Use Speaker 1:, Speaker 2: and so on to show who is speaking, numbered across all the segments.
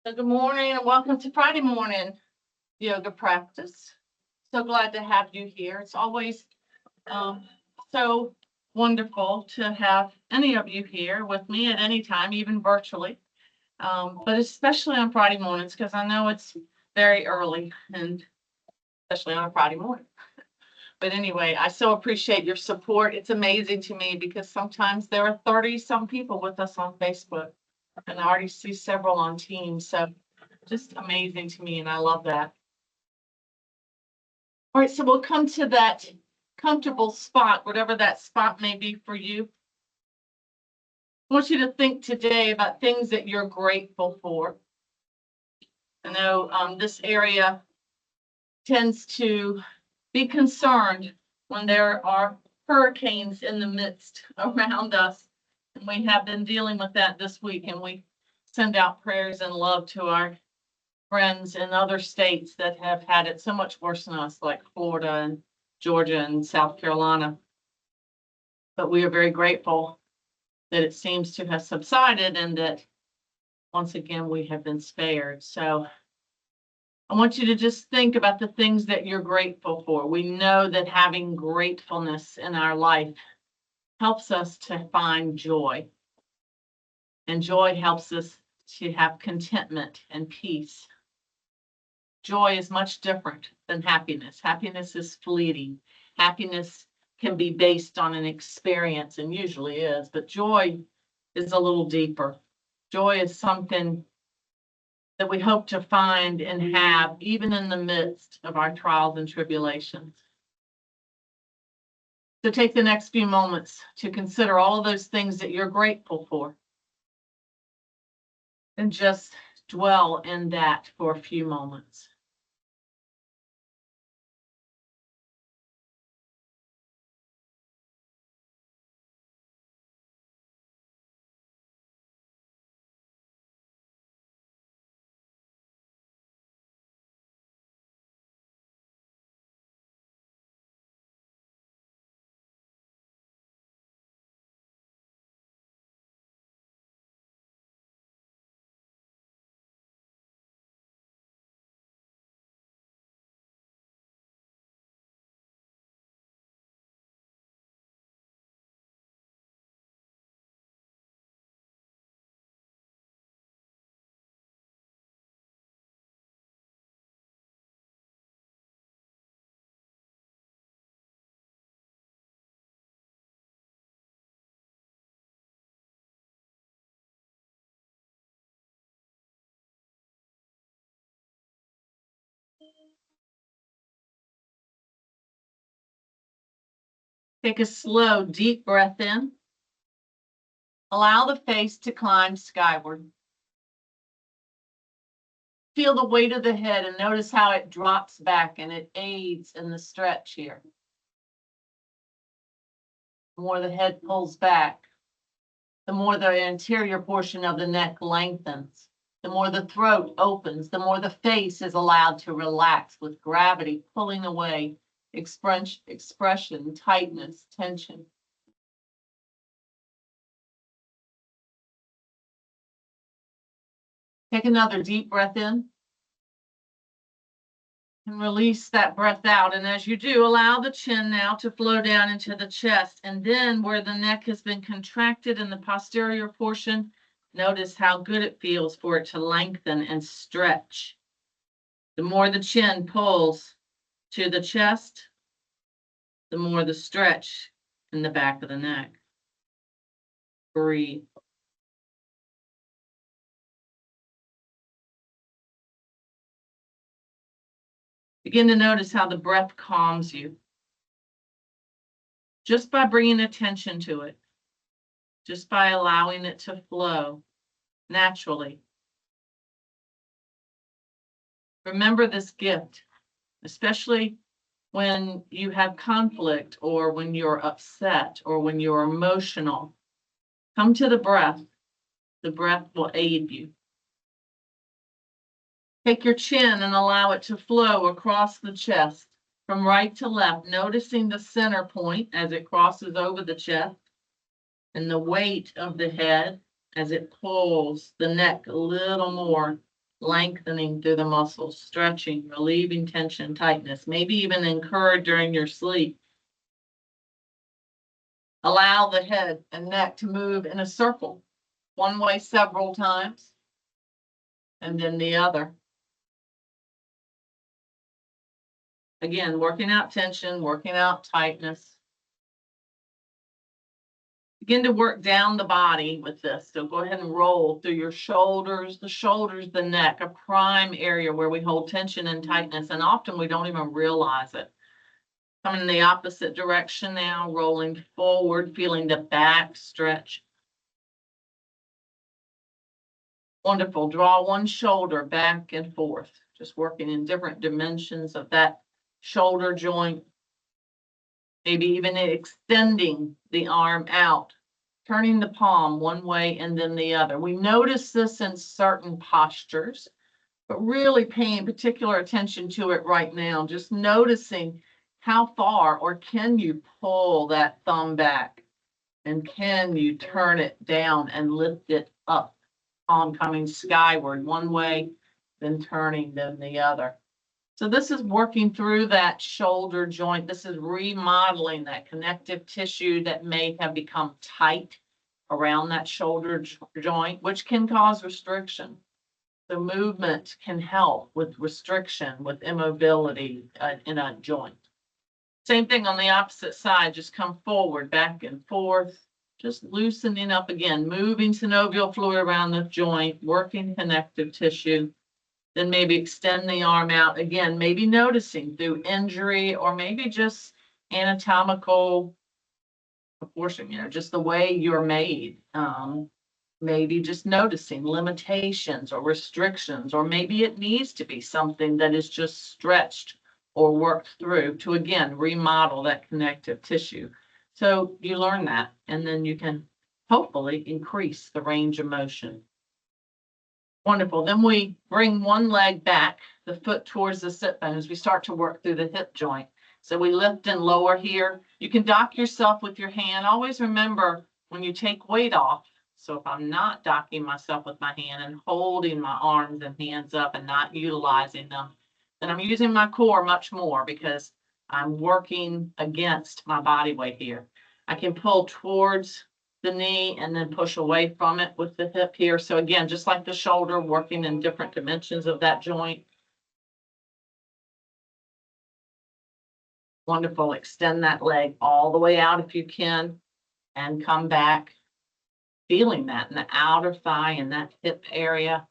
Speaker 1: So good morning and welcome to Friday morning yoga practice. So glad to have you here. It's always um, so wonderful to have any of you here with me at any time, even virtually, but especially on Friday mornings because I know it's very early and especially on a Friday morning. But anyway, I so appreciate your support. It's amazing to me because sometimes there are 30 some people with us on Facebook and I already see several on Teams. So just amazing to me, and I love that. All right, so we'll come to that comfortable spot, whatever that spot may be for you. I want you to think today about things that you're grateful for. I know this area tends to be concerned when there are hurricanes in the midst around us. And we have been dealing with that this week, and we send out prayers and love to our friends in other states that have had it so much worse than us, like Florida and Georgia and South Carolina. But we are very grateful that it seems to have subsided and that once again we have been spared. So I want you to just think about the things that you're grateful for. We know that having gratefulness in our life helps us to find joy, and joy helps us to have contentment and peace. Joy is much different than happiness. Happiness is fleeting. Happiness can be based on an experience, and usually is, but joy is a little deeper. Joy is something that we hope to find and have even in the midst of our trials and tribulations. So take the next few moments to consider all of those things that you're grateful for and just dwell in that for a few moments. Take a slow, deep breath in. Allow the face to climb skyward. Feel the weight of the head and notice how it drops back and it aids in the stretch here. The more the head pulls back, the more the anterior portion of the neck lengthens. The more the throat opens, the more the face is allowed to relax with gravity pulling away expression, tightness, tension. Take another deep breath in and release that breath out. And as you do, allow the chin now to flow down into the chest. And then where the neck has been contracted in the posterior portion, notice how good it feels for it to lengthen and stretch. The more the chin pulls to the chest, the more the stretch in the back of the neck. Breathe. Begin to notice how the breath calms you. Just by bringing attention to it, just by allowing it to flow naturally. Remember this gift, especially when you have conflict or when you're upset or when you're emotional. Come to the breath. The breath will aid you. Take your chin and allow it to flow across the chest from right to left, noticing the center point as it crosses over the chest and the weight of the head as it pulls the neck a little more lengthening through the muscles, stretching, relieving tension, tightness, maybe even incurred during your sleep. Allow the head and neck to move in a circle, one way several times, and then the other. Again, working out tension, working out tightness. Begin to work down the body with this. So go ahead and roll through your shoulders, the neck, a prime area where we hold tension and tightness, and often we don't even realize it. Coming in the opposite direction now, rolling forward, feeling the back stretch. Wonderful. Draw one shoulder back and forth, just working in different dimensions of that shoulder joint. Maybe even extending the arm out, turning the palm one way and then the other. We notice this in certain postures, but really paying particular attention to it right now, just noticing how far or can you pull that thumb back, and can you turn it down and lift it up, palm coming skyward one way, then turning then the other. So this is working through that shoulder joint. This is remodeling that connective tissue that may have become tight around that shoulder joint, which can cause restriction. The movement can help with restriction, with immobility in a joint. Same thing on the opposite side, just come forward, back and forth, just loosening up again, moving synovial fluid around the joint, working connective tissue. Then maybe extend the arm out again, maybe noticing through injury or maybe just anatomical proportion, just the way you're made. Maybe just noticing limitations or restrictions, or maybe it needs to be something that is just stretched or worked through to, again, remodel that connective tissue. So you learn that, and then you can hopefully increase the range of motion. Wonderful. Then we bring one leg back, the foot towards the sit bone as we start to work through the hip joint. So we lift and lower here. You can dock yourself with your hand. Always remember when you take weight off. So if I'm not docking myself with my hand and holding my arms and hands up and not utilizing them, then I'm using my core much more because I'm working against my body weight here. I can pull towards the knee and then push away from it with the hip here. So again, just like the shoulder, working in different dimensions of that joint. Wonderful. Extend that leg all the way out if you can and come back, feeling that in the outer thigh and that hip area.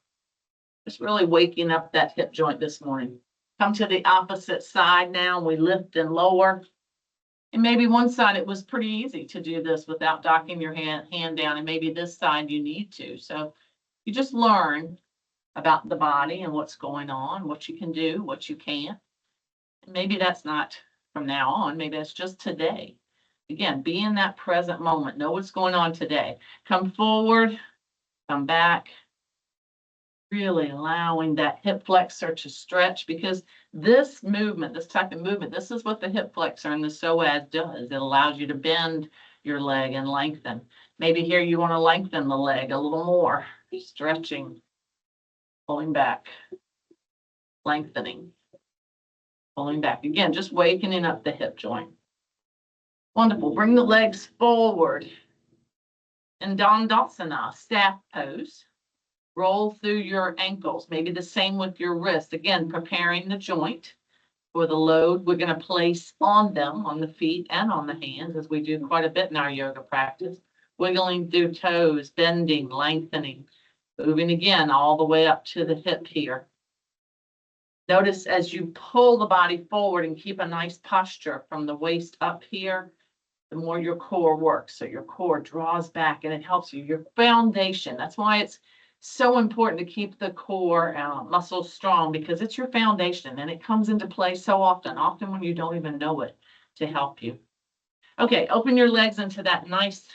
Speaker 1: Just really waking up that hip joint this morning. Come to the opposite side now. We lift and lower. And maybe one side, it was pretty easy to do this without docking your hand down. And maybe this side you need to. So you just learn about the body and what's going on, what you can do, what you can't. And maybe that's not from now on. Maybe that's just today. Again, be in that present moment. Know what's going on today. Come forward, come back. Really allowing that hip flexor to stretch, because this movement, this type of movement, this is what the hip flexor and the psoas does. It allows you to bend your leg and lengthen. Maybe here you want to lengthen the leg a little more, stretching, pulling back, lengthening, pulling back. Again, just wakening up the hip joint. Wonderful. Bring the legs forward in Dandasana, staff pose. Roll through your ankles, maybe the same with your wrist. Again, preparing the joint for the load we're going to place on them, on the feet and on the hands, as we do quite a bit in our yoga practice. Wiggling through toes, bending, lengthening, moving again all the way up to the hip here. Notice as you pull the body forward and keep a nice posture from the waist up here, the more your core works. So your core draws back and it helps you. Your foundation, that's why it's so important to keep the core muscles strong, because it's your foundation and it comes into play so often when you don't even know it, to help you. Okay, open your legs into that nice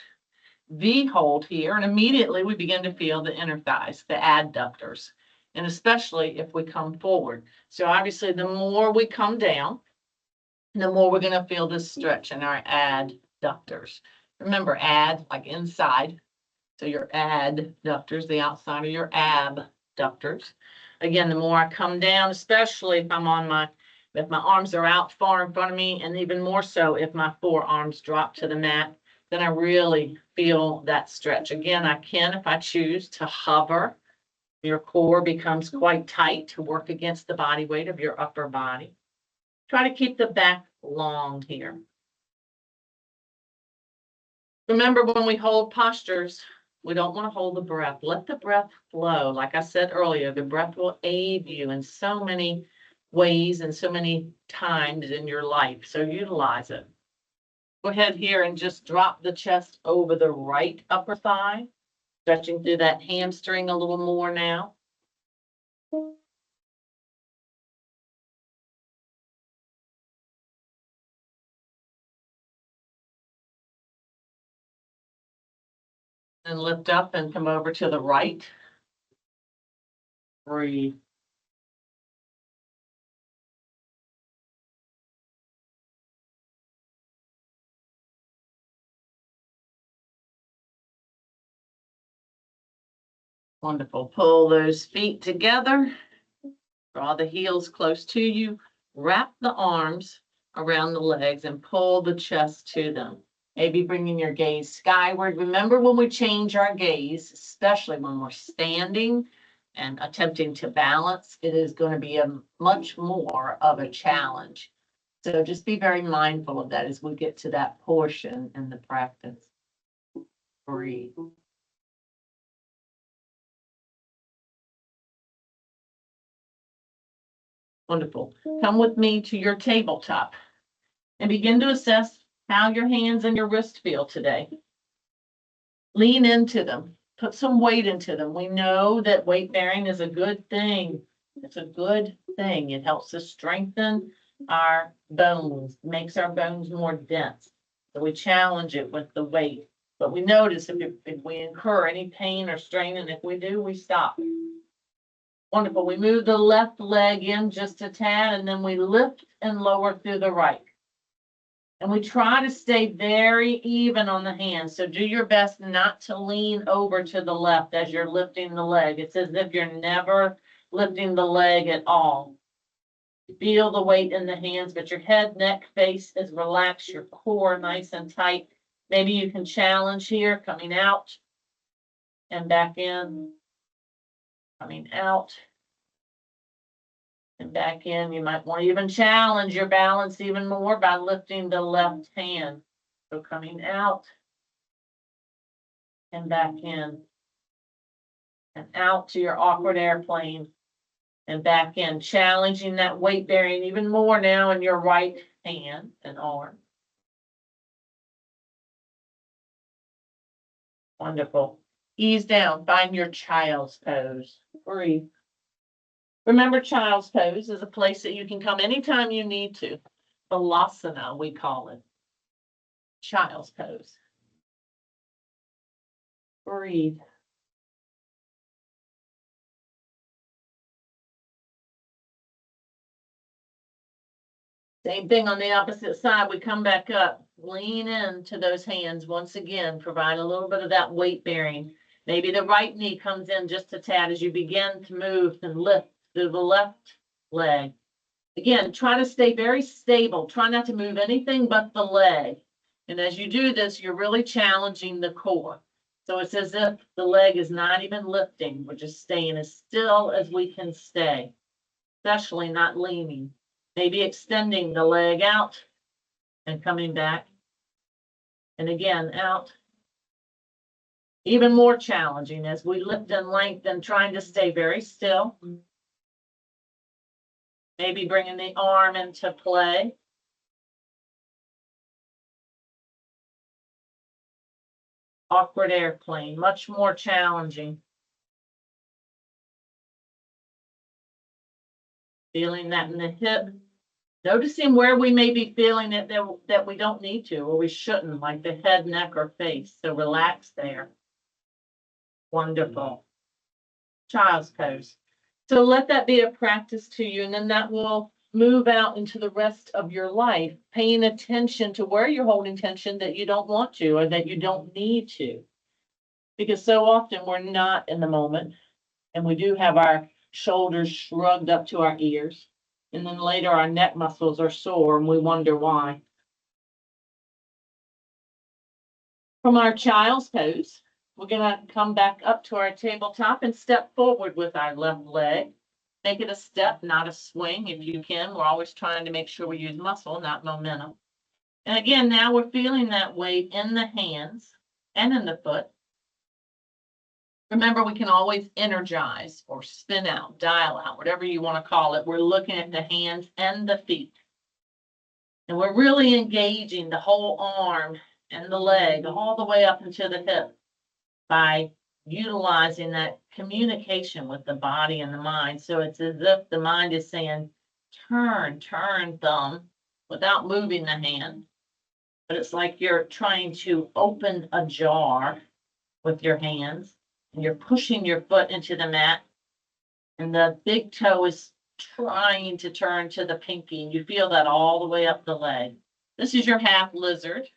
Speaker 1: V hold here, and immediately we begin to feel the inner thighs, the adductors, and especially if we come forward. So obviously the more we come down, the more we're going to feel this stretch in our adductors. Remember, add like inside. So your adductors, the outside of your abductors. Again, the more I come down, especially if if my arms are out far in front of me, and even more so if my forearms drop to the mat, then I really feel that stretch. Again, I can, if I choose, to hover. Your core becomes quite tight to work against the body weight of your upper body. Try to keep the back long here. Remember, when we hold postures, we don't want to hold the breath. Let the breath flow. Like I said earlier, the breath will aid you in so many ways and so many times in your life. So utilize it. Go ahead here and just drop the chest over the right upper thigh, stretching through that hamstring a little more now. And lift up and come over to the right. Breathe. Wonderful. Pull those feet together. Draw the heels close to you. Wrap the arms around the legs and pull the chest to them. Maybe bringing your gaze skyward. Remember, when we change our gaze, especially when we're standing and attempting to balance, it is going to be a much more of a challenge. So just be very mindful of that as we get to that portion in the practice. Breathe. Wonderful. Come with me to your tabletop and begin to assess how your hands and your wrist feel today. Lean into them. Put some weight into them. We know that weight bearing is a good thing. It's a good thing. It helps us strengthen our bones, makes our bones more dense. So we challenge it with the weight. But we notice if we incur any pain or strain, and if we do, we stop. Wonderful. We move the left leg in just a tad, and then we lift and lower through the right. And we try to stay very even on the hands. So do your best not to lean over to the left as you're lifting the leg. It's as if you're never lifting the leg at all. Feel the weight in the hands, but your head, neck, face is relaxed, your core nice and tight. Maybe you can challenge here, coming out and back in, coming out and back in. You might want to even challenge your balance even more by lifting the left hand. So coming out and back in and out to your awkward airplane and back in, challenging that weight bearing even more now in your right hand and arm. Wonderful. Ease down, find your child's pose. Breathe. Remember, child's pose is a place that you can come anytime you need to. Balasana, we call it. Child's pose. Breathe. Same thing on the opposite side. We come back up, lean into those hands once again, provide a little bit of that weight bearing. Maybe the right knee comes in just a tad as you begin to move and lift through the left leg. Again, try to stay very stable. Try not to move anything but the leg. And as you do this, you're really challenging the core. So it's as if the leg is not even lifting. We're just staying as still as we can stay, especially not leaning. Maybe extending the leg out and coming back. And again, out. Even more challenging as we lift and lengthen, trying to stay very still. Maybe bringing the arm into play. Awkward airplane, much more challenging. Feeling that in the hip. Noticing where we may be feeling it that we don't need to or we shouldn't, like the head, neck, or face. So relax there. Wonderful. Child's pose. So let that be a practice to you, and then that will move out into the rest of your life, paying attention to where you're holding tension that you don't want to or that you don't need to. Because so often we're not in the moment, and we do have our shoulders shrugged up to our ears. And then later our neck muscles are sore and we wonder why. From our child's pose, we're gonna come back up to our tabletop and step forward with our left leg. Make it a step, not a swing if you can. We're always trying to make sure we use muscle, not momentum. And again, now we're feeling that weight in the hands and in the foot. Remember, we can always energize or spin out, dial out, whatever you want to call it. We're looking at the hands and the feet. And we're really engaging the whole arm and the leg all the way up into the hip by utilizing that communication with the body and the mind. So it's as if the mind is saying, turn, thumb, without moving the hand. But it's like you're trying to open a jar with your hands. And you're pushing your foot into the mat, and the big toe is trying to turn to the pinky, and you feel that all the way up the leg. This is your half lizard.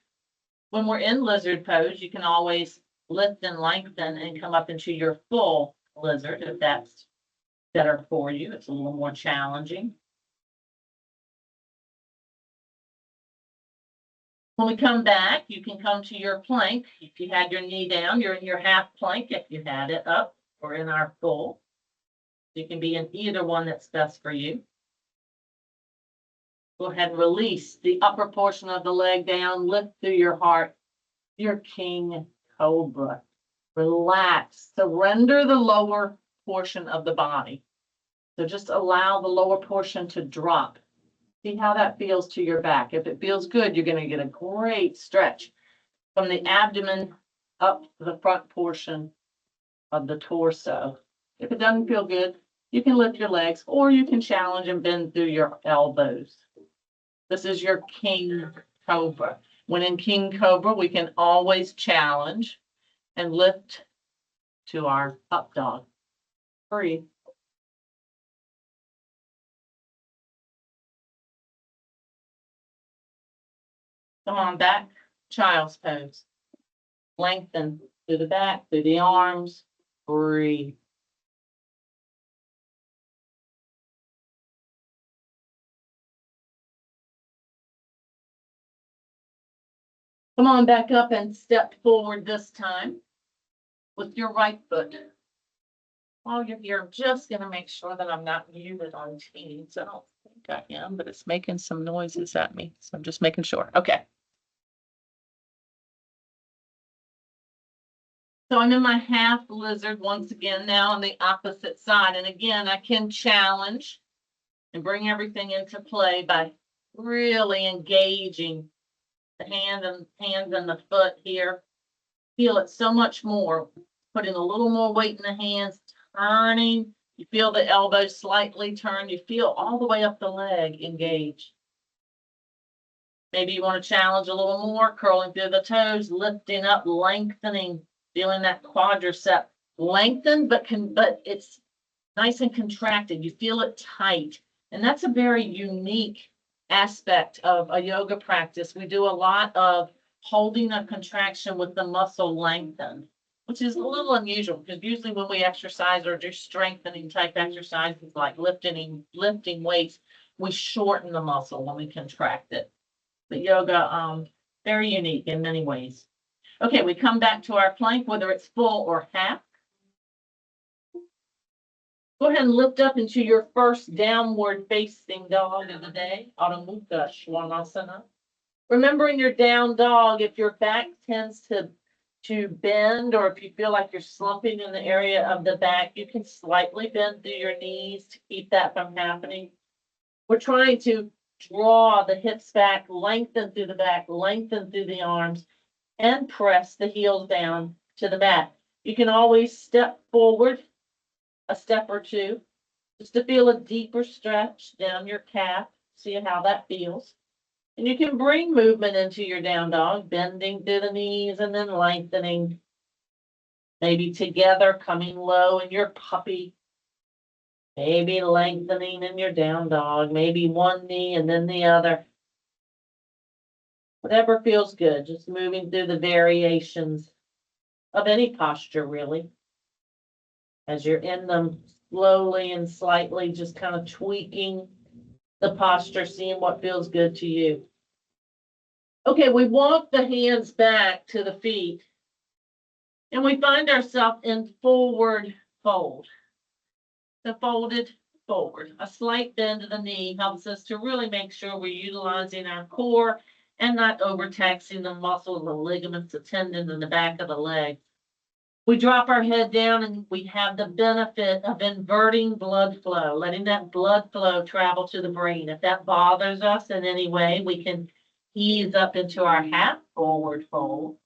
Speaker 1: When we're in lizard pose, you can always lift and lengthen and come up into your full lizard if that's better for you. It's a little more challenging. When we come back, you can come to your plank. If you had your knee down, you're in your half plank. If you had it up, or in our full. You can be in either one that's best for you. Go ahead and release the upper portion of the leg down. Lift through your heart, your king cobra. Relax. Surrender the lower portion of the body. So just allow the lower portion to drop. See how that feels to your back. If it feels good, you're going to get a great stretch from the abdomen up to the front portion of the torso. If it doesn't feel good, you can lift your legs or you can challenge and bend through your elbows. This is your king cobra. When in king cobra, we can always challenge and lift to our up dog. Breathe. Come on back, child's pose. Lengthen through the back, through the arms. Breathe. Come on back up and step forward this time with your right foot. While you're here, I'm just going to make sure that I'm not muted on Teams. I don't think I am, but it's making some noises at me. So I'm just making sure. Okay. So I'm in my half lizard once again now on the opposite side. And again, I can challenge and bring everything into play by really engaging the hands and the foot here. Feel it so much more. Putting a little more weight in the hands, turning. You feel the elbows slightly turn. You feel all the way up the leg engaged. Maybe you want to challenge a little more, curling through the toes, lifting up, lengthening, feeling that quadricep lengthen, but it's nice and contracted. You feel it tight. And that's a very unique aspect of a yoga practice. We do a lot of holding a contraction with the muscle lengthened, which is a little unusual because usually when we exercise or do strengthening type exercises like lifting weights, we shorten the muscle when we contract it. But yoga, very unique in many ways. Okay, we come back to our plank, whether it's full or half. Go ahead and lift up into your first downward facing dog of the day, Adho Mukha Svanasana. Remember in your down dog, if your back tends to bend, or if you feel like you're slumping in the area of the back, you can slightly bend through your knees to keep that from happening. We're trying to draw the hips back, lengthen through the back, lengthen through the arms, and press the heels down to the mat. You can always step forward a step or two just to feel a deeper stretch down your calf. See how that feels. And you can bring movement into your down dog, bending through the knees and then lengthening. Maybe together, coming low in your puppy. Maybe lengthening in your down dog. Maybe one knee and then the other. Whatever feels good, just moving through the variations of any posture, really. As you're in them,
Speaker 2: slowly and slightly, just kind of tweaking the posture, seeing what feels good to you. Okay, we walk the hands back to the feet and we find ourselves in forward fold. The folded forward. A slight bend of the knee helps us to really make sure we're utilizing our core and not overtaxing the muscles, the ligaments, the tendons in the back of the leg. We drop our head down and we have the benefit of inverting blood flow, letting that blood flow travel to the brain. If that bothers us in any way, we can ease up into our half forward fold.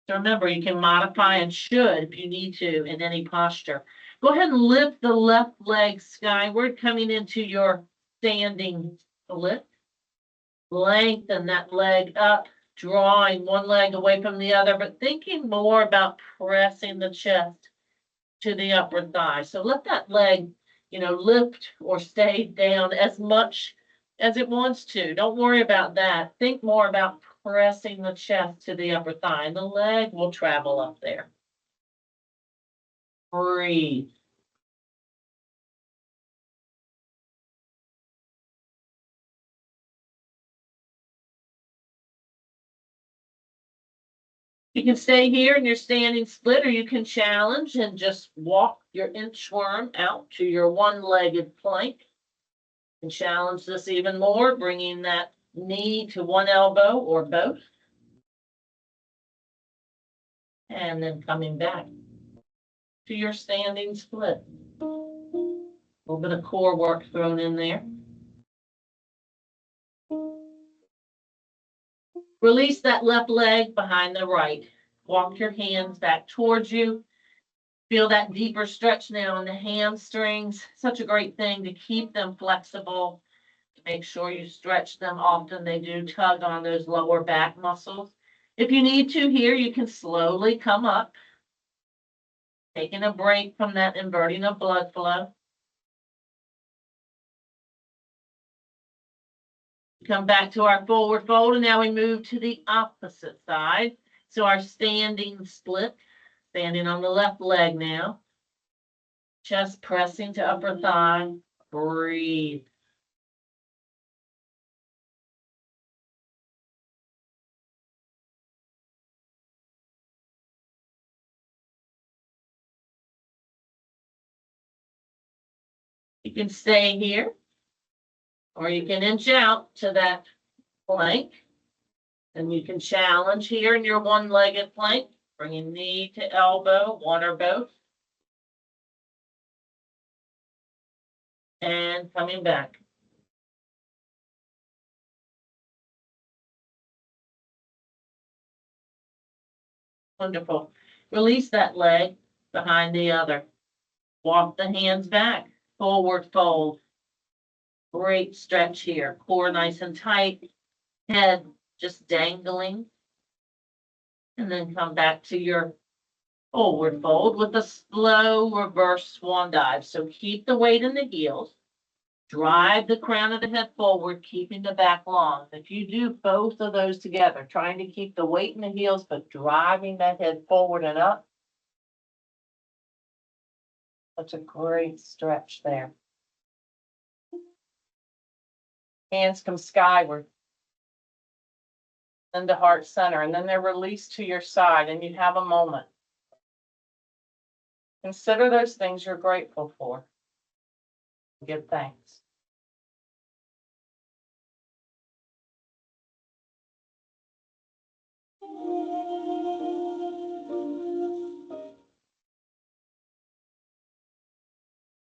Speaker 2: So remember, you can modify and should if you need to in any posture. Go ahead and lift the left leg skyward, coming into your standing lift. Lengthen that leg up, drawing one leg away from the other, but thinking more about pressing the chest to the upper thigh. So let that leg, lift or stay down as much as it wants to. Don't worry about that. Think more about pressing the chest to the upper thigh, and the leg will travel up there. Breathe. You can stay here in your standing split, or you can challenge and just walk your inchworm out to your one-legged plank. And challenge this even more, bringing that knee to one elbow or both. And then coming back to your standing split. A little bit of core work thrown in there. Release that left leg behind the right. Walk your hands back towards you. Feel that deeper stretch now in the hamstrings. Such a great thing to keep them flexible. Make sure you stretch them often. They do tug on those lower back muscles. If you need to here, you can slowly come up, taking a break from that inverting of blood flow. Come back to our forward fold, and now we move to the opposite side. So our standing split, standing on the left leg now. Chest pressing to upper thigh. Breathe. You can stay here, or you can inch out to that plank. And you can challenge here in your one-legged plank, bringing knee to elbow, one or both. And coming back. Wonderful. Release that leg behind the other. Walk the hands back, forward fold. Great stretch here. Core nice and tight. Head just dangling. And then come back to your forward fold with a slow reverse swan dive. So keep the weight in the heels. Drive the crown of the head forward, keeping the back long. If you do both of those together, trying to keep the weight in the heels, but driving that head forward and up, that's a great stretch there. Hands come skyward, then to heart center, and then they're released to your side, and you have a moment. Consider those things you're grateful for. Give thanks.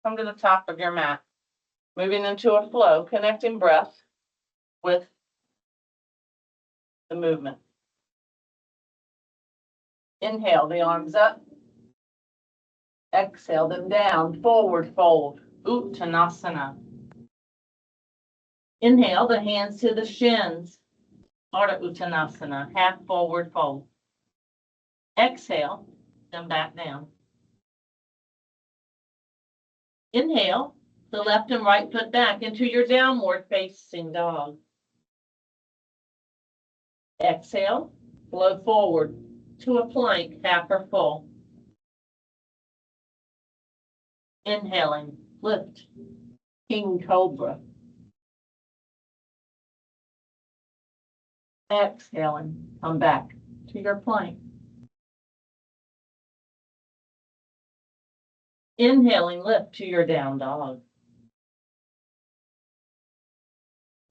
Speaker 2: Come to the top of your mat, moving into a flow, connecting breath with the movement. Inhale the arms up. Exhale them down, forward fold, Uttanasana. Inhale the hands to the shins, Ardha Uttanasana, half forward fold. Exhale them back down. Inhale the left and right foot back into your downward facing dog. Exhale, flow forward to a plank, half or full. Inhaling, lift, king cobra. Exhaling, come back to your plank. Inhaling, lift to your down dog.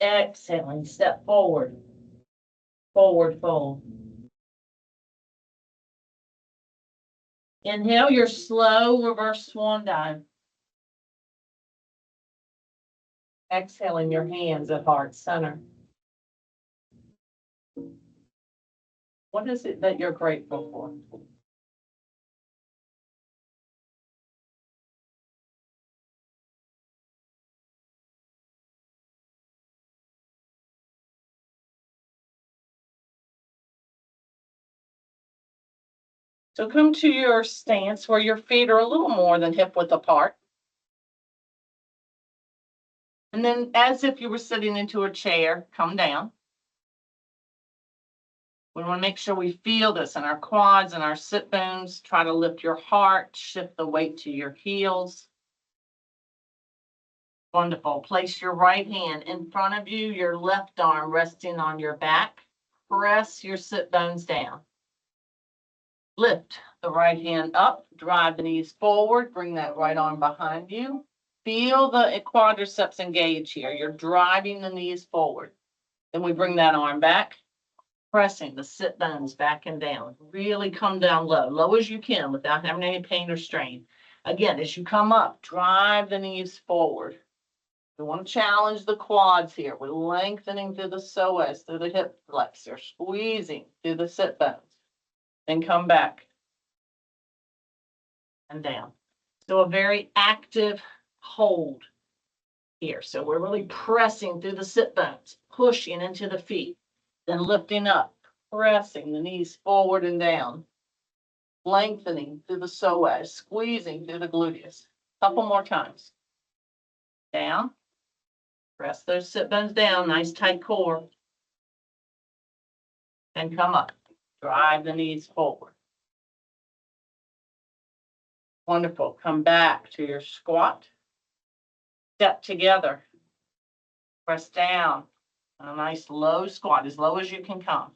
Speaker 2: Exhaling, step forward, forward fold. Inhale your slow reverse swan dive. Exhaling your hands at heart center. What is it that you're grateful for? So come to your stance where your feet are a little more than hip width apart. And then as if you were sitting into a chair, come down. We want to make sure we feel this in our quads and our sit bones. Try to lift your heart, shift the weight to your heels. Wonderful. Place your right hand in front of you, your left arm resting on your back. Press your sit bones down. Lift the right hand up, drive the knees forward, bring that right arm behind you. Feel the quadriceps engage here. You're driving the knees forward. Then we bring that arm back, pressing the sit bones back and down. Really come down low, low as you can without having any pain or strain. Again, as you come up, drive the knees forward. We want to challenge the quads here. We're lengthening through the psoas, through the hip flexor, squeezing through the sit bones. Then come back and down. So a very active hold here. So we're really pressing through the sit bones, pushing into the feet, then lifting up, pressing the knees forward and down, lengthening through the psoas, squeezing through the gluteus. Couple more times. Down. Press those sit bones down, nice tight core. Then come up. Drive the knees forward. Wonderful. Come back to your squat. Step together. Press down. A nice low squat, as low as you can come.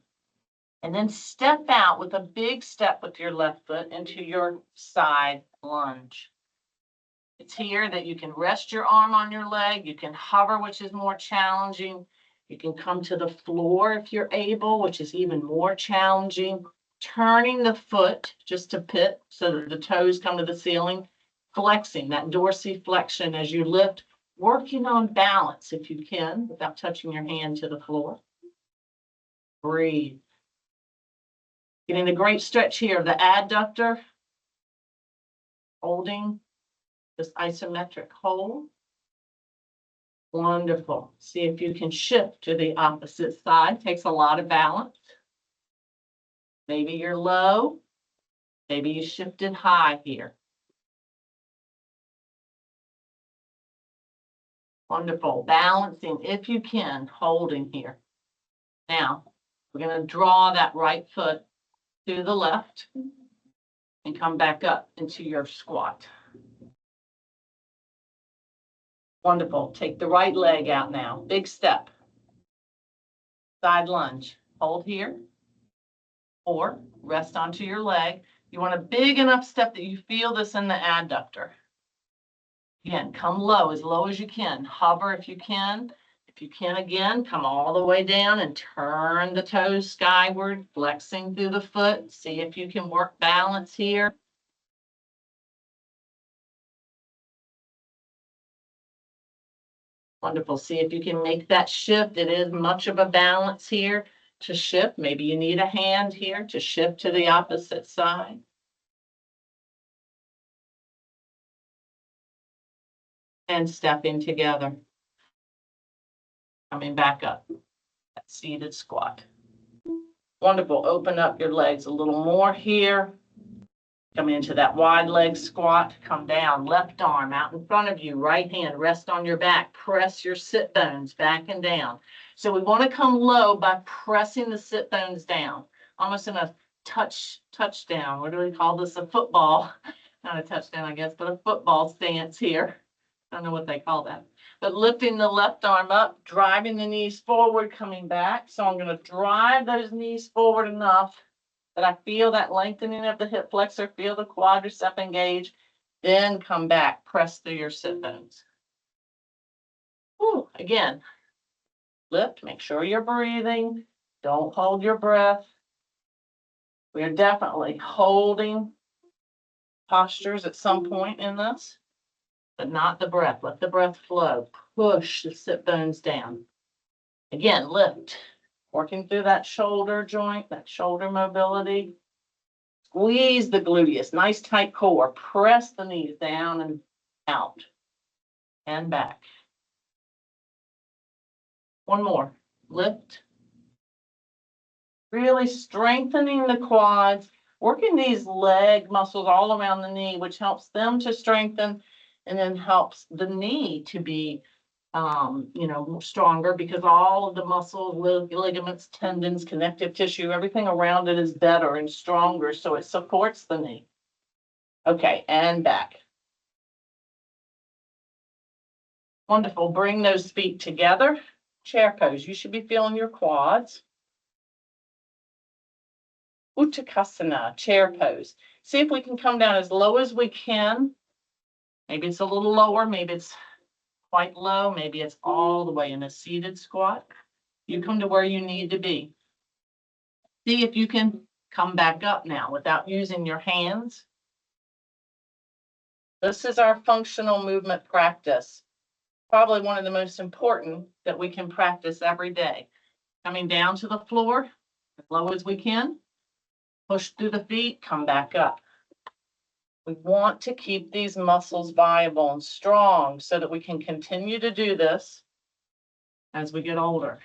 Speaker 2: And then step out with a big step with your left foot into your side lunge. It's here that you can rest your arm on your leg. You can hover, which is more challenging. You can come to the floor if you're able, which is even more challenging. Turning the foot just to pit so that the toes come to the ceiling. Flexing, that dorsiflexion as you lift. Working on balance if you can without touching your hand to the floor. Breathe. Getting a great stretch here of the adductor. Holding this isometric hold. Wonderful. See if you can shift to the opposite side. Takes a lot of balance. Maybe you're low. Maybe you shifted high here. Wonderful. Balancing if you can, holding here. Now, we're going to draw that right foot to the left and come back up into your squat. Wonderful. Take the right leg out now. Big step. Side lunge. Hold here. Or rest onto your leg. You want a big enough step that you feel this in the adductor. Again, come low as you can. Hover if you can. If you can again, come all the way down and turn the toes skyward, flexing through the foot. See if you can work balance here. Wonderful. See if you can make that shift. It is much of a balance here to shift. Maybe you need a hand here to shift to the opposite side. And stepping together. Coming back up. That seated squat. Wonderful. Open up your legs a little more here. Come into that wide leg squat. Come down. Left arm out in front of you. Right hand rest on your back. Press your sit bones back and down. So we want to come low by pressing the sit bones down. Almost in a touchdown. What do we call this? A football.
Speaker 1: not a touchdown, I guess, but a football stance here. I don't know what they call that. But lifting the left arm up, driving the knees forward, coming back. So I'm gonna drive those knees forward enough that I feel that lengthening of the hip flexor, feel the quadricep engage, then come back, press through your sit bones. Whew, again, lift, make sure you're breathing. Don't hold your breath. We are definitely holding postures at some point in this, but not the breath. Let the breath flow. Push the sit bones down. Again, lift. Working through that shoulder joint, that shoulder mobility. Squeeze the gluteus. Nice tight core. Press the knees down and out. And back. One more. Lift. Really strengthening the quads. Working these leg muscles all around the knee, which helps them to strengthen and then helps the knee to be more stronger because all of the muscles, ligaments, tendons, connective tissue, everything around it is better and stronger, so it supports the knee. Okay, and back. Wonderful. Bring those feet together. Chair pose. You should be feeling your quads. Uttanasana, chair pose. See if we can come down as low as we can. Maybe it's a little lower, maybe it's quite low, maybe it's all the way in a seated squat. You come to where you need to be. See if you can come back up now without using your hands. This is our functional movement practice. Probably one of the most important that we can practice every day. Coming down to the floor as low as we can. Push through the feet, come back up. We want to keep these muscles viable and strong so that we can continue to do this as we get older.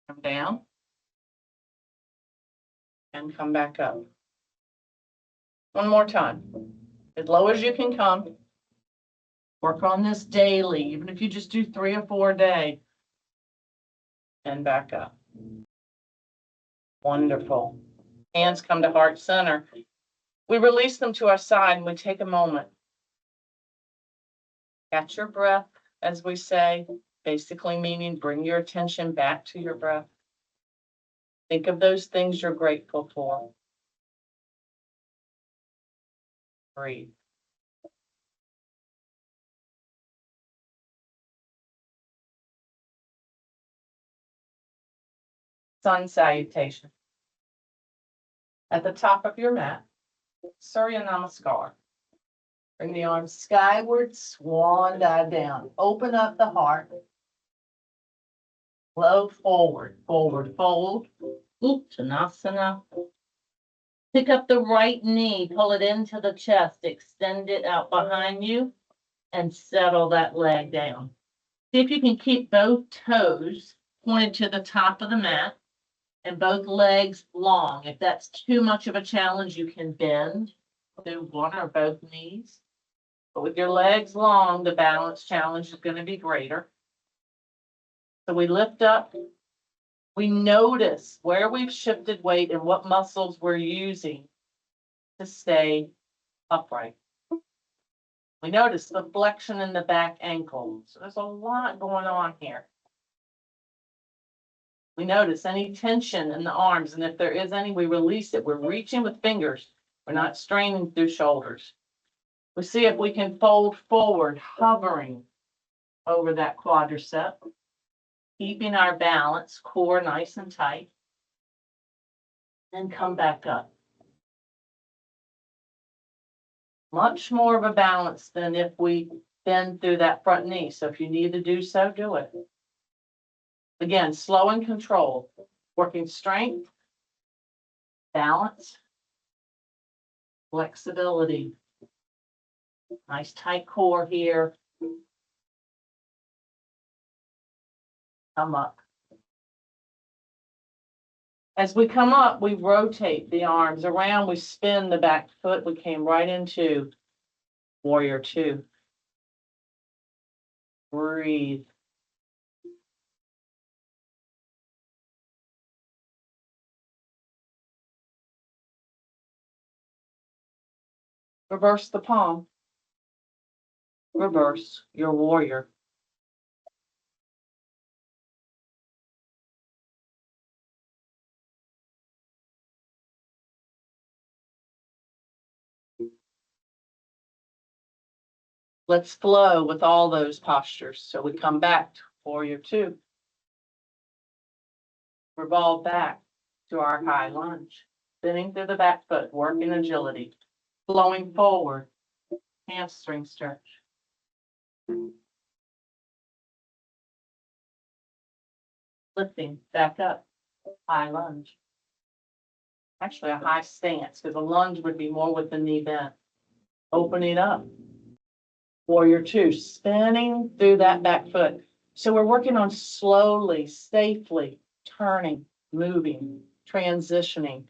Speaker 1: Come down and come back up. One more time. As low as you can come. Work on this daily, even if you just do 3 or 4 a day. And back up. Wonderful. Hands come to heart center. We release them to our side and we take a moment. Catch your breath, as we say, basically meaning bring your attention back to your breath. Think of those things you're grateful for. Breathe. Sun salutation. At the top of your mat, Surya Namaskar. Bring the arms skyward, swan dive down. Open up the heart. Flow forward, forward fold. Uttanasana. Pick up the right knee, pull it into the chest, extend it out behind you, and settle that leg down. See if you can keep both toes pointed to the top of the mat and both legs long. If that's too much of a challenge, you can bend to one or both knees. But with your legs long, the balance challenge is going to be greater. So we lift up. We notice where we've shifted weight and what muscles we're using to stay upright. We notice the flexion in the back ankle. So there's a lot going on here. We notice any tension in the arms, and if there is any, we release it. We're reaching with fingers. We're not straining through shoulders. We see if we can fold forward, hovering over that quadricep, keeping our balance, core nice and tight, and come back up. Much more of a balance than if we bend through that front knee. So if you need to do so, do it. Again, slow and controlled, working strength, balance, flexibility. Nice tight core here. Come up. As we come up, we rotate the arms around, we spin the back foot. We came right into Warrior Two. Breathe.
Speaker 2: Reverse the palm. Reverse your warrior. Let's flow with all those postures. So we come back to warrior two. Revolve back to our high lunge. Spinning through the back foot, working agility. Flowing forward, hamstring stretch. Lifting back up, high lunge. Actually, a high stance, because a lunge would be more with the knee bent. Opening up. Warrior two, spinning through that back foot. So we're working on slowly, safely turning, moving, transitioning.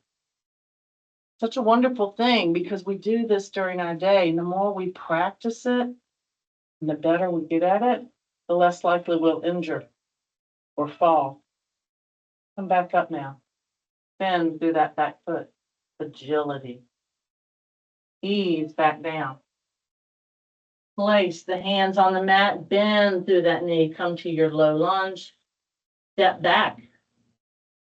Speaker 2: Such a wonderful thing because we do this during our day. And the more we practice it, and the better we get at it, the less likely we'll injure or fall. Come back up now. Bend through that back foot. Agility. Ease back down. Place the hands on the mat, bend through that knee, come to your low lunge. Step back.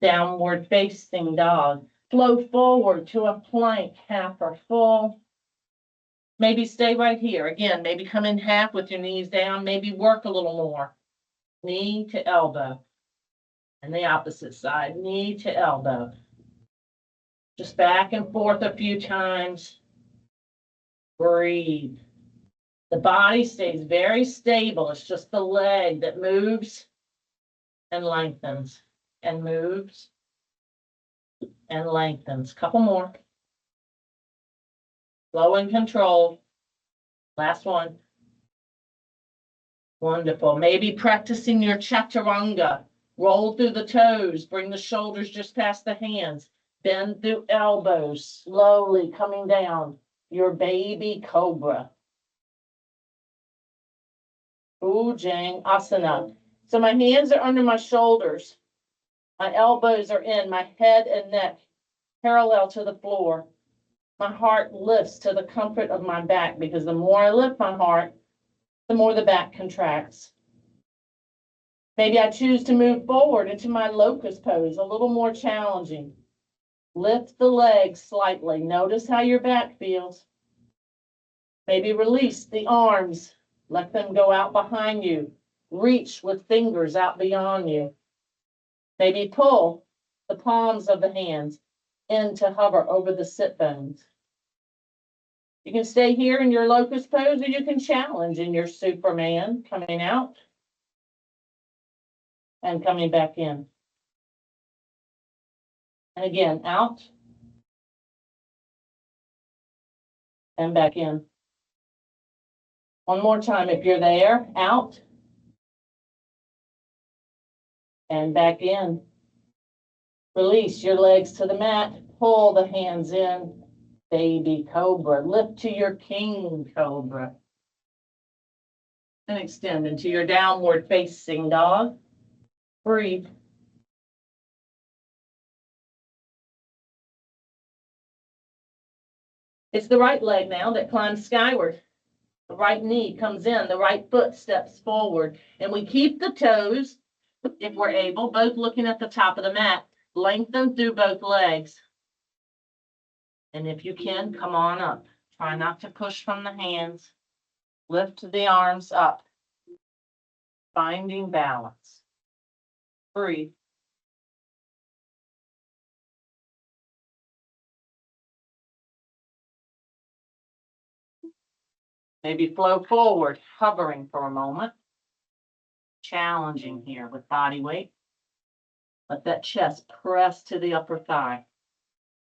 Speaker 2: Downward facing dog. Flow forward to a plank, half or full. Maybe stay right here. Again, maybe come in half with your knees down. Maybe work a little more. Knee to elbow. And the opposite side, knee to elbow. Just back and forth a few times. Breathe. The body stays very stable. It's just the leg that moves and lengthens and moves and lengthens. Couple more. Slow and controlled. Last one. Wonderful. Maybe practicing your chaturanga. Roll through the toes. Bring the shoulders just past the hands. Bend through elbows. Slowly coming down. Your baby cobra. Ujjayi Asana. So my hands are under my shoulders. My elbows are in, my head and neck parallel to the floor. My heart lifts to the comfort of my back because the more I lift my heart, the more the back contracts. Maybe I choose to move forward into my locust pose, a little more challenging. Lift the legs slightly. Notice how your back feels. Maybe release the arms. Let them go out behind you. Reach with fingers out beyond you. Maybe pull the palms of the hands in to hover over the sit bones. You can stay here in your locust pose or you can challenge in your Superman, coming out and coming back in. And again, out and back in. One more time, if you're there, out and back in. Release your legs to the mat, pull the hands in, baby cobra. Lift to your king cobra. And extend into your downward facing dog. Breathe. It's the right leg now that climbs skyward. The right knee comes in, the right foot steps forward, and we keep the toes, if we're able, both looking at the top of the mat. Lengthen through both legs. And if you can, come on up. Try not to push from the hands. Lift the arms up. Finding balance. Breathe. Maybe flow forward, hovering for a moment. Challenging here with body weight. Let that chest press to the upper thigh.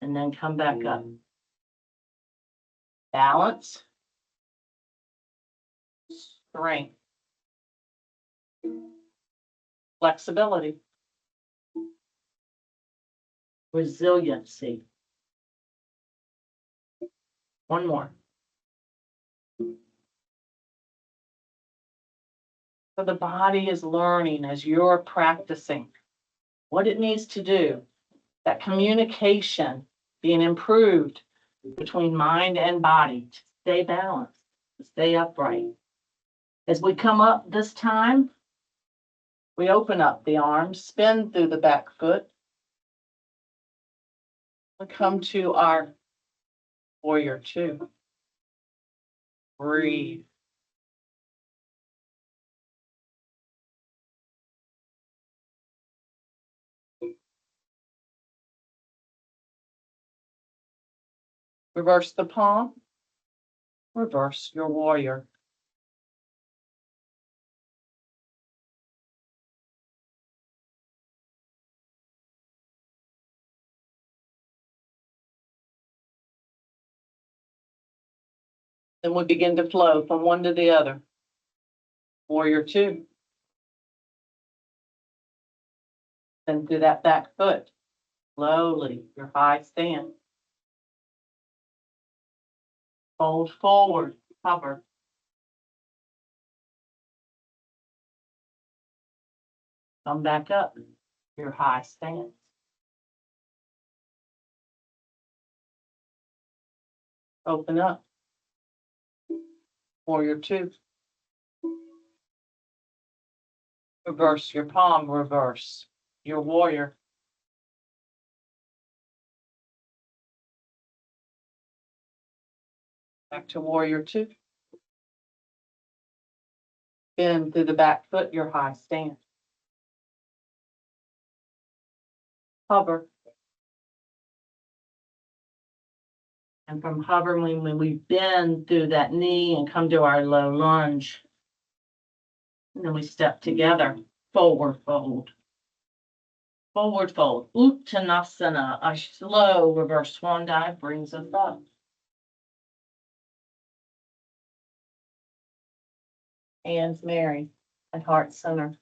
Speaker 2: And then come back up. Balance. Strength. Flexibility. Resiliency. One more. So the body is learning as you're practicing what it needs to do. That communication being improved between mind and body. stay balanced, stay upright. As we come up this time, we open up the arms, spin through the back foot. We come to our warrior two. Breathe. Reverse the palm. Reverse your warrior. Then we begin to flow from one to the other. Warrior two. Then through that back foot. Slowly, your high stand. Fold forward, hover. Come back up, your high stand. Open up. Warrior two. Reverse your palm, reverse your warrior. Back to warrior two. Bend through the back foot, your high stand. Hover. And from hovering, when we bend through that knee and come to our low lunge. And then we step together, forward fold. Forward fold, Uttanasana, a slow reverse swan dive brings us up. Hands Mary at heart center.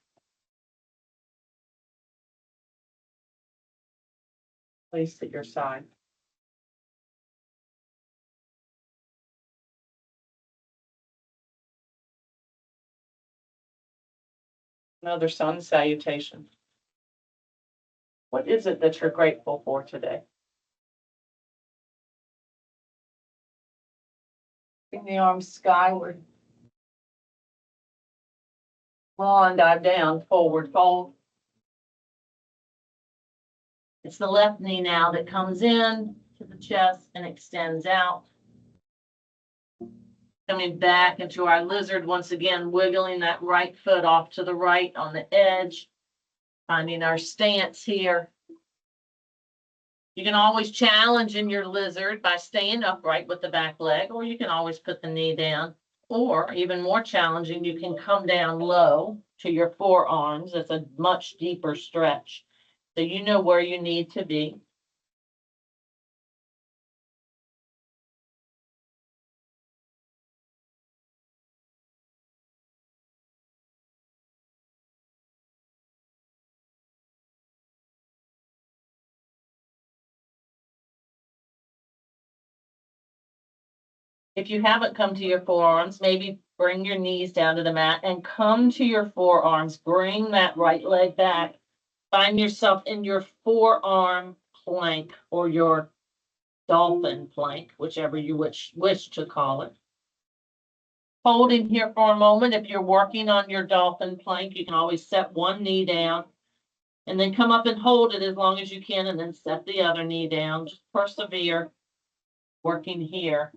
Speaker 2: Place at your side. Another sun salutation. What is it that you're grateful for today? Bring the arms skyward. Swan dive down, forward fold. It's the left knee now that comes in to the chest and extends out. Coming back into our lizard once again, wiggling that right foot off to the right on the edge. Finding our stance here. You can always challenge in your lizard by staying upright with the back leg, or you can always put the knee down. Or even more challenging, you can come down low to your forearms. It's a much deeper stretch. So you know where you need to be. If you haven't come to your forearms, maybe bring your knees down to the mat and come to your forearms. Bring that right leg back. Find yourself in your forearm plank or your dolphin plank, whichever you wish to call it. Holding here for a moment. If you're working on your dolphin plank, you can always set one knee down and then come up and hold it as long as you can and then set the other knee down. Just persevere working here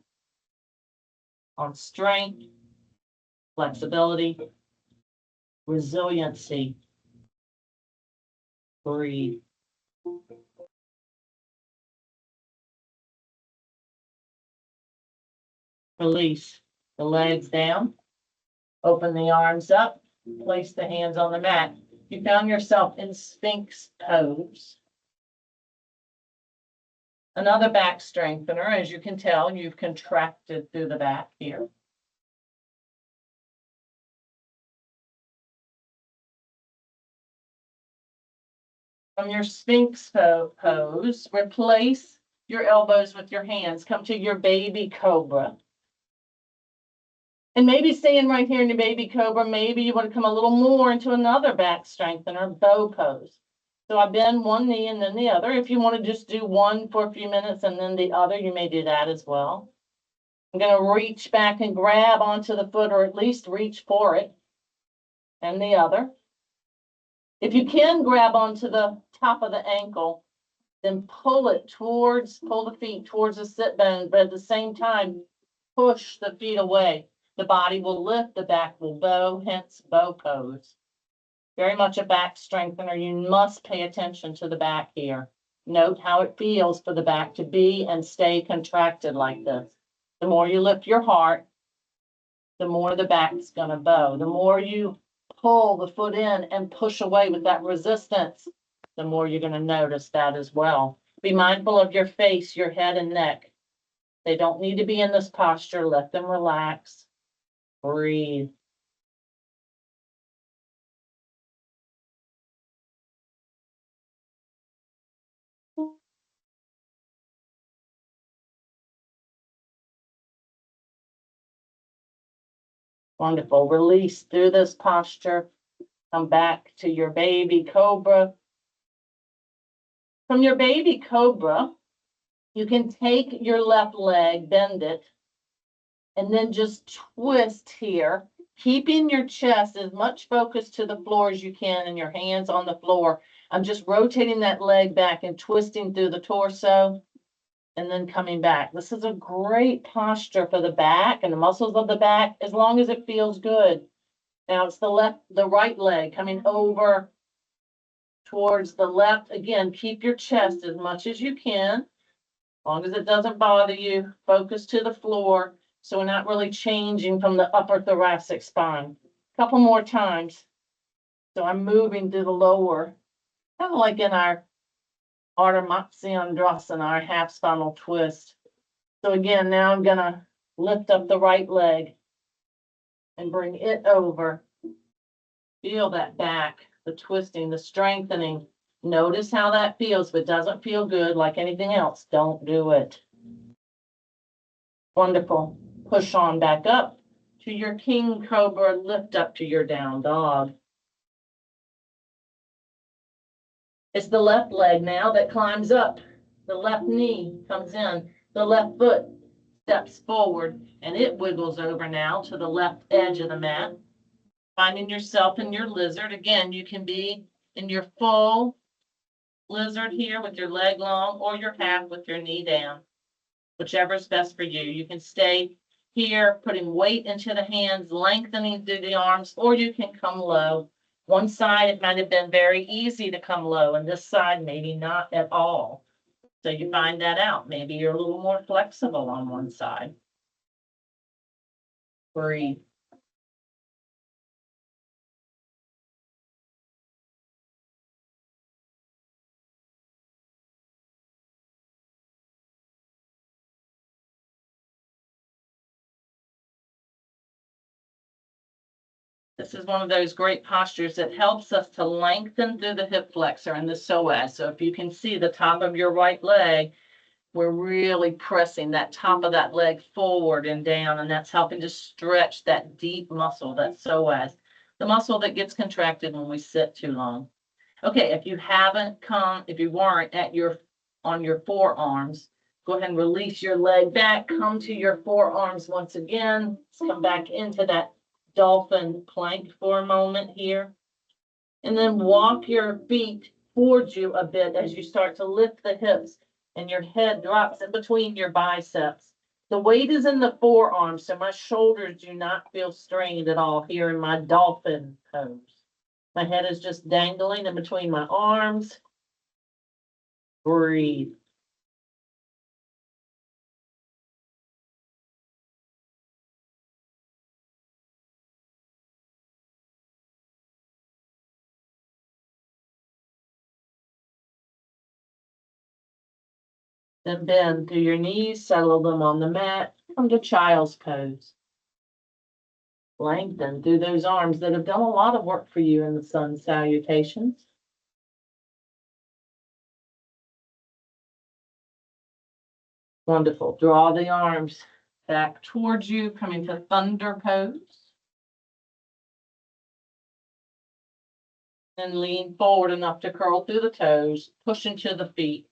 Speaker 2: on strength, flexibility, resiliency. Breathe. Release the legs down. Open the arms up. Place the hands on the mat. You found yourself in Sphinx pose. Another back strengthener. As you can tell, you've contracted through the back here. From your Sphinx pose, replace your elbows with your hands. Come to your baby cobra. And maybe staying right here in the baby cobra, maybe you want to come a little more into another back strengthener, bow pose. So I bend one knee and then the other. If you want to just do one for a few minutes and then the other, you may do that as well. I'm gonna reach back and grab onto the foot, or at least reach for it. And the other. If you can grab onto the top of the ankle, then pull the feet towards the sit bone, but at the same time, push the feet away. The body will lift, the back will bow, hence bow pose. Very much a back strengthener. You must pay attention to the back here. Note how it feels for the back to be and stay contracted like this. The more you lift your heart, the more the back's gonna bow. The more you pull the foot in and push away with that resistance, the more you're gonna notice that as well. Be mindful of your face, your head and neck. They don't need to be in this posture. Let them relax. Breathe. Wonderful. Release through this posture. Come back to your baby cobra. From your baby cobra, you can take your left leg, bend it, and then just twist here, keeping your chest as much focus to the floor as you can and your hands on the floor. I'm just rotating that leg back and twisting through the torso and then coming back. This is a great posture for the back and the muscles of the back, as long as it feels good. Now it's the right leg coming over towards the left. Again, keep your chest as much as you can, as long as it doesn't bother you. Focus to the floor, so we're not really changing from the upper thoracic spine. A couple more times. So I'm moving through the lower, kind of like in our Ardha Matsyendrasana, our half spinal twist. So again, now I'm gonna lift up the right leg and bring it over. Feel that back, the twisting, the strengthening. Notice how that feels. If it doesn't feel good, like anything else, don't do it. Wonderful. Push on back up to your king cobra, lift up to your down dog. It's the left leg now that climbs up. The left knee comes in. The left foot steps forward and it wiggles over now to the left edge of the mat. Finding yourself in your lizard. Again, you can be in your full lizard here with your leg long, or your half with your knee down, whichever is best for you. You can stay here, putting weight into the hands, lengthening through the arms, or you can come low. One side, it might have been very easy to come low, and this side, maybe not at all. So you find that out. Maybe you're a little more flexible on one side. Breathe. This is one of those great postures that helps us to lengthen through the hip flexor and the psoas. So if you can see the top of your right leg, we're really pressing that top of that leg forward and down, and that's helping to stretch that deep muscle, that psoas, the muscle that gets contracted when we sit too long. Okay, if you weren't on your forearms, go ahead and release your leg back, come to your forearms once again. Let's come back into that dolphin plank for a moment here. And then walk your feet towards you a bit as you start to lift the hips and your head drops in between your biceps. The weight is in the forearms, so my shoulders do not feel strained at all here in my dolphin pose. My head is just dangling in between my arms. Breathe. Then bend through your knees, settle them on the mat, come to child's pose. Lengthen through those arms that have done a lot of work for you in the sun salutations. Wonderful. Draw the arms back towards you, coming to thunder pose. And lean forward enough to curl through the toes, push into the feet.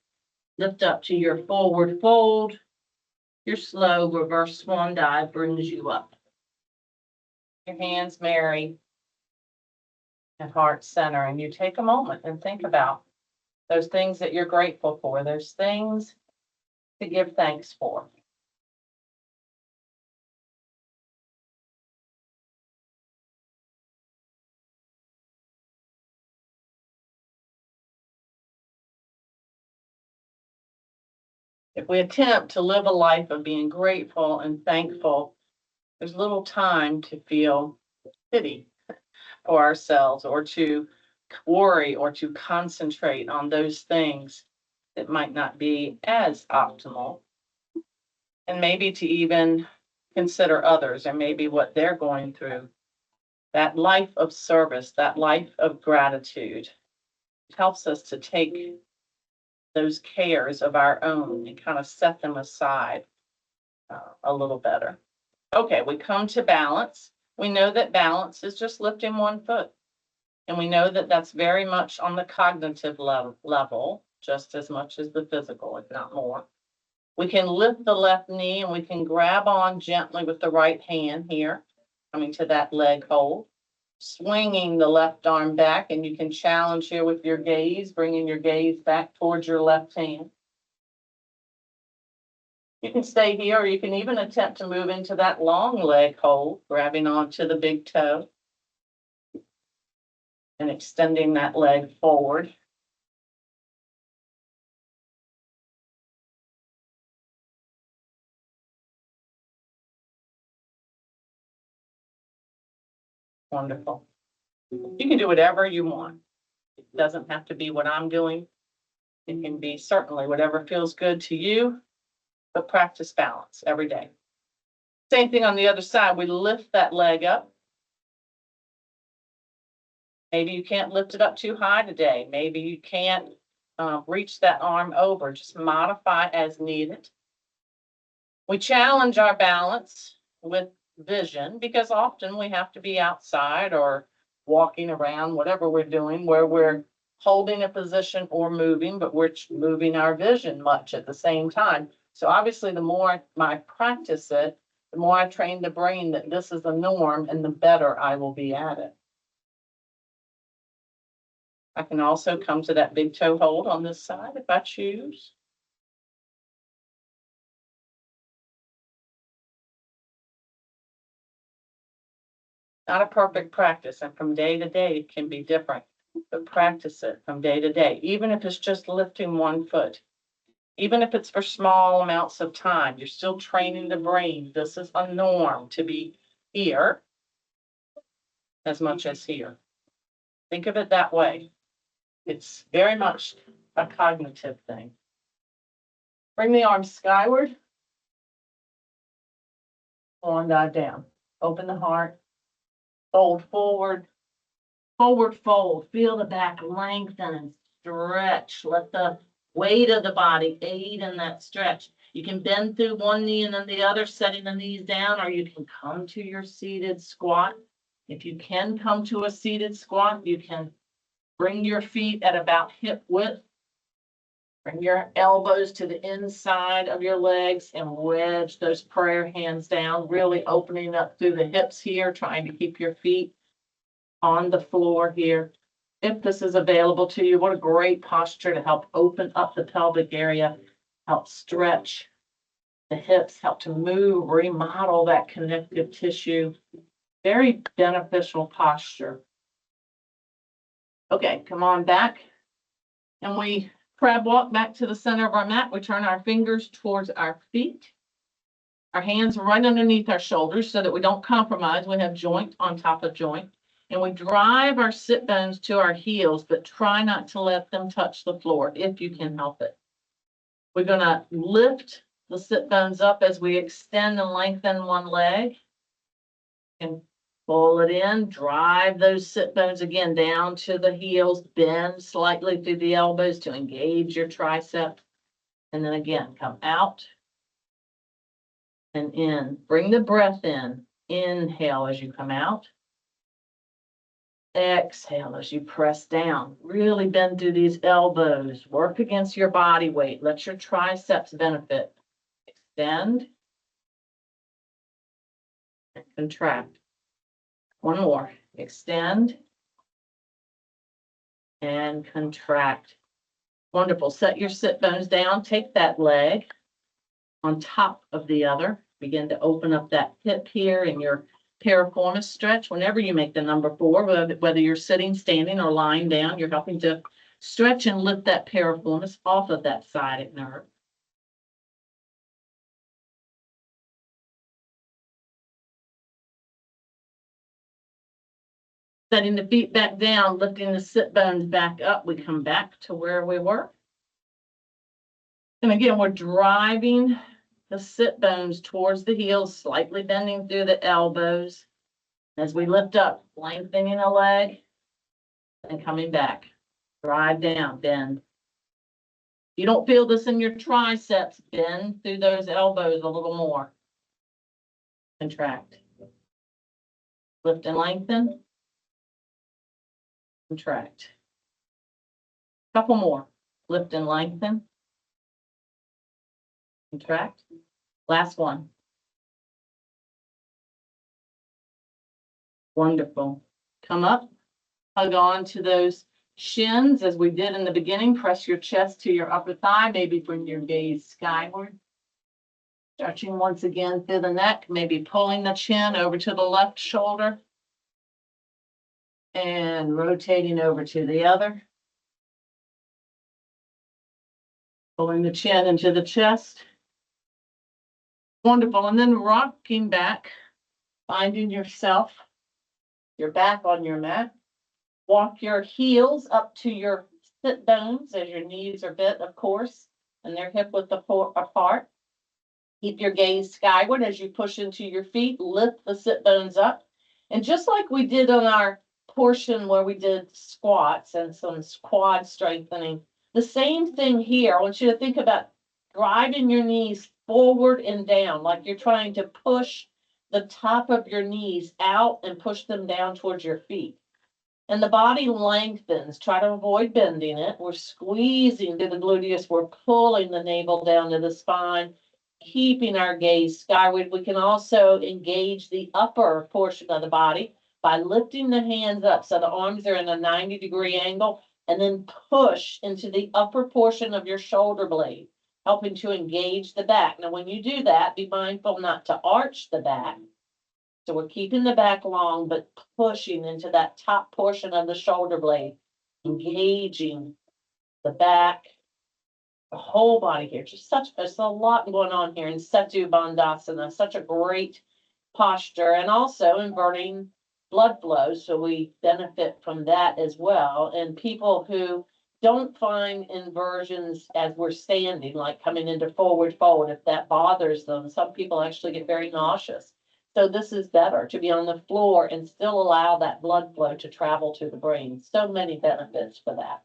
Speaker 2: Lift up to your forward fold. Your slow reverse swan dive brings you up. Your hands marry at heart center, and you take a moment and think about those things that you're grateful for, those things to give thanks for. If we attempt to live a life of being grateful and thankful, there's little time to feel pity for ourselves or to worry or to concentrate on those things that might not be as optimal. And maybe to even consider others and maybe what they're going through. That life of service, that life of gratitude helps us to take those cares of our own and kind of set them aside a little better. Okay, we come to balance. We know that balance is just lifting one foot. And we know that that's very much on the cognitive level, just as much as the physical, if not more. We can lift the left knee and we can grab on gently with the right hand here, coming to that leg hold, swinging the left arm back, and you can challenge here with your gaze, bringing your gaze back towards your left hand. You can stay here, or you can even attempt to move into that long leg hold, grabbing onto the big toe and extending that leg forward. Wonderful. You can do whatever you want. It doesn't have to be what I'm doing. It can be certainly whatever feels good to you, but practice balance every day. Same thing on the other side. We lift that leg up. Maybe you can't lift it up too high today. Maybe you can't reach that arm over. Just modify as needed. We challenge our balance with vision because often we have to be outside or walking around, whatever we're doing, where we're holding a position or moving, but we're moving our vision much at the same time. So obviously, the more I practice it, the more I train the brain that this is the norm and the better I will be at it. I can also come to that big toe hold on this side if I choose. Not a perfect practice, and from day to day, it can be different, but practice it from day to day, even if it's just lifting one foot. Even if it's for small amounts of time, you're still training the brain. This is a norm to be here as much as here. Think of it that way. It's very much a cognitive thing. Bring the arms skyward. Swan dive down. Open the heart. Fold forward. Forward fold. Feel the back lengthen and stretch. Let the weight of the body aid in that stretch. You can bend through one knee and then the other, setting the knees down, or you can come to your seated squat. If you can come to a seated squat, you can bring your feet at about hip width. Bring your elbows to the inside of your legs and wedge those prayer hands down, really opening up through the hips here, trying to keep your feet on the floor here. If this is available to you, what a great posture to help open up the pelvic area, help stretch the hips, help to move, remodel that connective tissue. Very beneficial posture. Okay, come on back. And we crab walk back to the center of our mat. We turn our fingers towards our feet. Our hands right underneath our shoulders so that we don't compromise. We have joint on top of joint. And we drive our sit bones to our heels, but try not to let them touch the floor if you can help it. We're going to lift the sit bones up as we extend and lengthen one leg. And pull it in, drive those sit bones again down to the heels, bend slightly through the elbows to engage your tricep. And then again, come out and in. Bring the breath in. Inhale as you come out. Exhale as you press down. Really bend through these elbows. Work against your body weight. Let your triceps benefit. Extend contract. One more, extend and contract. Wonderful. Set your sit bones down. Take that leg on top of the other. Begin to open up that hip here in your piriformis stretch. Whenever you make the number 4, whether you're sitting, standing, or lying down, you're helping to stretch and lift that piriformis off of that sciatic nerve. Setting the feet back down, lifting the sit bones back up, we come back to where we were. And again, we're driving the sit bones towards the heels, slightly bending through the elbows. As we lift up, lengthening the leg and coming back. Drive down, bend. If you don't feel this in your triceps, bend through those elbows a little more. Contract. Lift and lengthen. Contract. Couple more. Lift and lengthen. Contract. Last one. Wonderful. Come up, hug on to those shins as we did in the beginning. Press your chest to your upper thigh. Maybe bring your gaze skyward. Stretching once again through the neck, maybe pulling the chin over to the left shoulder. And rotating over to the other. Pulling the chin into the chest. Wonderful. And then rocking back, finding yourself, your back on your mat. Walk your heels up to your sit bones as your knees are bent, of course, and they're hip width apart. Keep your gaze skyward as you push into your feet. Lift the sit bones up. And just like we did on our portion where we did squats and some quad strengthening, the same thing here. I want you to think about driving your knees forward and down, like you're trying to push the top of your knees out and push them down towards your feet. And the body lengthens. Try to avoid bending it. We're squeezing through the gluteus. We're pulling the navel down to the spine, keeping our gaze skyward. We can also engage the upper portion of the body by lifting the hands up so the arms are in a 90-degree angle, and then push into the upper portion of your shoulder blade, helping to engage the back. Now, when you do that, be mindful not to arch the back. So we're keeping the back long, but pushing into that top portion of the shoulder blade, engaging the back, the whole body here. There's a lot going on here in Setu Bandhasana, such a great posture, and also inverting blood flow. So we benefit from that as well. And people who don't find inversions as we're standing, like coming into forward fold, if that bothers them, some people actually get very nauseous. So this is better to be on the floor and still allow that blood flow to travel to the brain. So many benefits for that.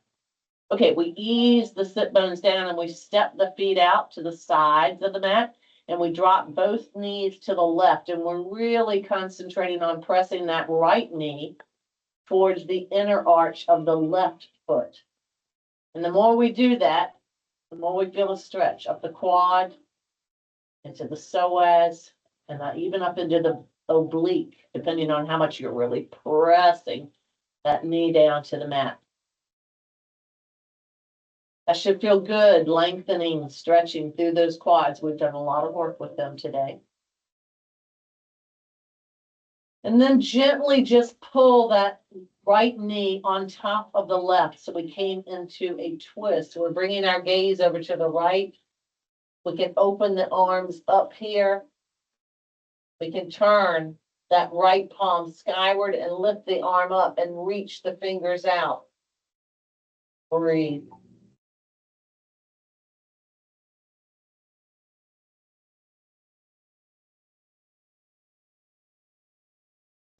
Speaker 2: Okay, we ease the sit bones down and we step the feet out to the sides of the mat and we drop both knees to the left. And we're really concentrating on pressing that right knee towards the inner arch of the left foot. And the more we do that, the more we feel a stretch up the quad, into the psoas, and even up into the oblique, depending on how much you're really pressing that knee down to the mat. That should feel good, lengthening, stretching through those quads. We've done a lot of work with them today. And then gently just pull that right knee on top of the left. So we came into a twist. So we're bringing our gaze over to the right. We can open the arms up here. We can turn that right palm skyward and lift the arm up and reach the fingers out. Breathe.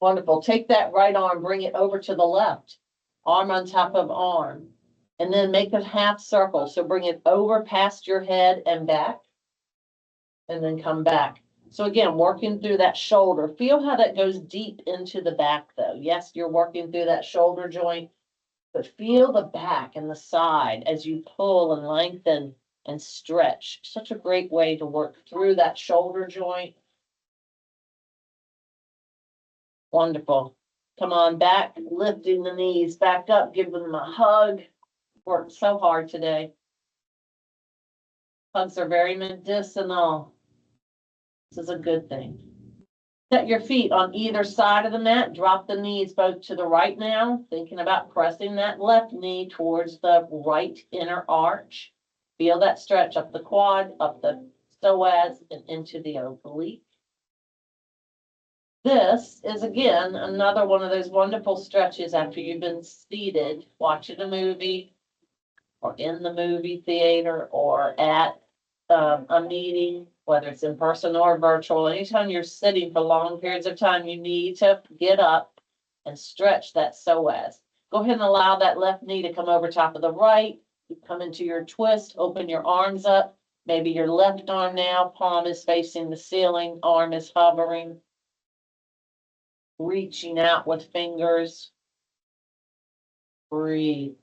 Speaker 2: Wonderful. Take that right arm, bring it over to the left. Arm on top of arm. And then make a half circle. So bring it over past your head and back. And then come back. So again, working through that shoulder. Feel how that goes deep into the back though. Yes, you're working through that shoulder joint, but feel the back and the side as you pull and lengthen and stretch. Such a great way to work through that shoulder joint. Wonderful. Come on back, lifting the knees back up, giving them a hug. Worked so hard today. Hugs are very medicinal. This is a good thing. Set your feet on either side of the mat. Drop the knees both to the right now, thinking about pressing that left knee towards the right inner arch. Feel that stretch up the quad, up the psoas, and into the oblique. This is again another one of those wonderful stretches after you've been seated watching a movie or in the movie theater or at a meeting, whether it's in person or virtual. Anytime you're sitting for long periods of time, you need to get up and stretch that psoas. Go ahead and allow that left knee to come over top of the right. You come into your twist, open your arms up. Maybe your left arm now, palm is facing the ceiling, arm is hovering. Reaching out with fingers. Breathe.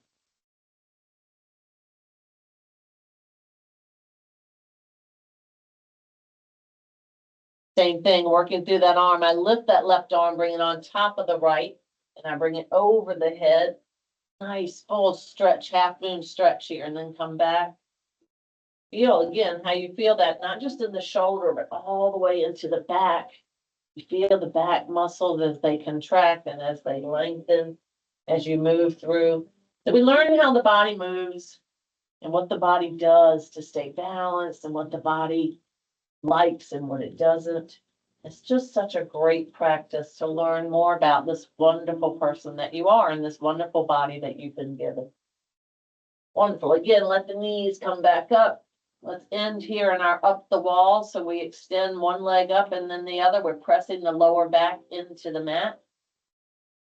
Speaker 2: Same thing, working through that arm. I lift that left arm, bring it on top of the right, and I bring it over the head. Nice full stretch, half moon stretch here, and then come back. Feel again how you feel that, not just in the shoulder, but all the way into the back. You feel the back muscles as they contract and as they lengthen, as you move through. So we learn how the body moves and what the body does to stay balanced and what the body likes and what it doesn't. It's just such a great practice to learn more about this wonderful person that you are and this wonderful body that you've been given. Wonderful. Again, let the knees come back up. Let's end here in our up the wall. So we extend one leg up and then the other. We're pressing the lower back into the mat.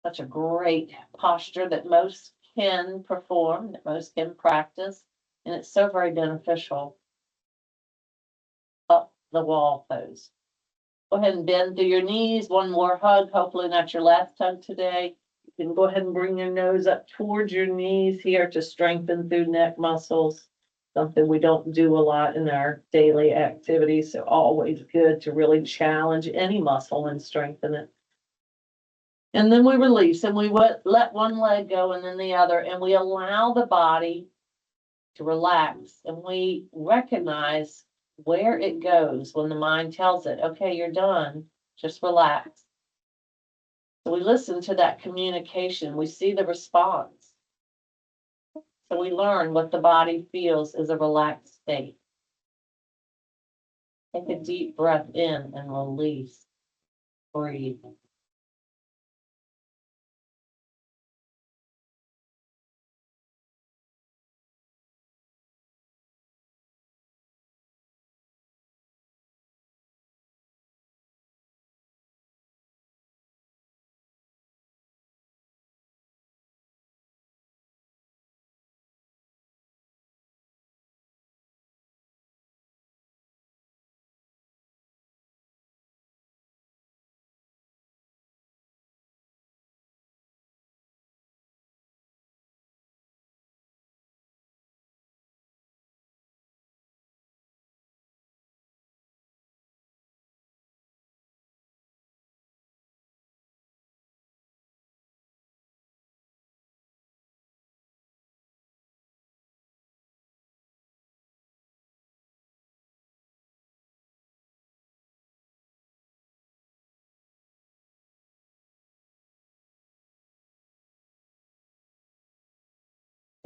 Speaker 2: Such a great posture that most can perform, that most can practice. And it's so very beneficial. Up the wall pose. Go ahead and bend through your knees. One more hug. Hopefully not your last hug today. You can go ahead and bring your nose up towards your knees here to strengthen through neck muscles. Something we don't do a lot in our daily activities. So always good to really challenge any muscle and strengthen it. And then we release and we let one leg go and then the other. And we allow the body to relax. And we recognize where it goes when the mind tells it, okay, you're done, just relax. So we listen to that communication, we see the response. So we learn what the body feels is a relaxed state. Take a deep breath in and release. Breathe.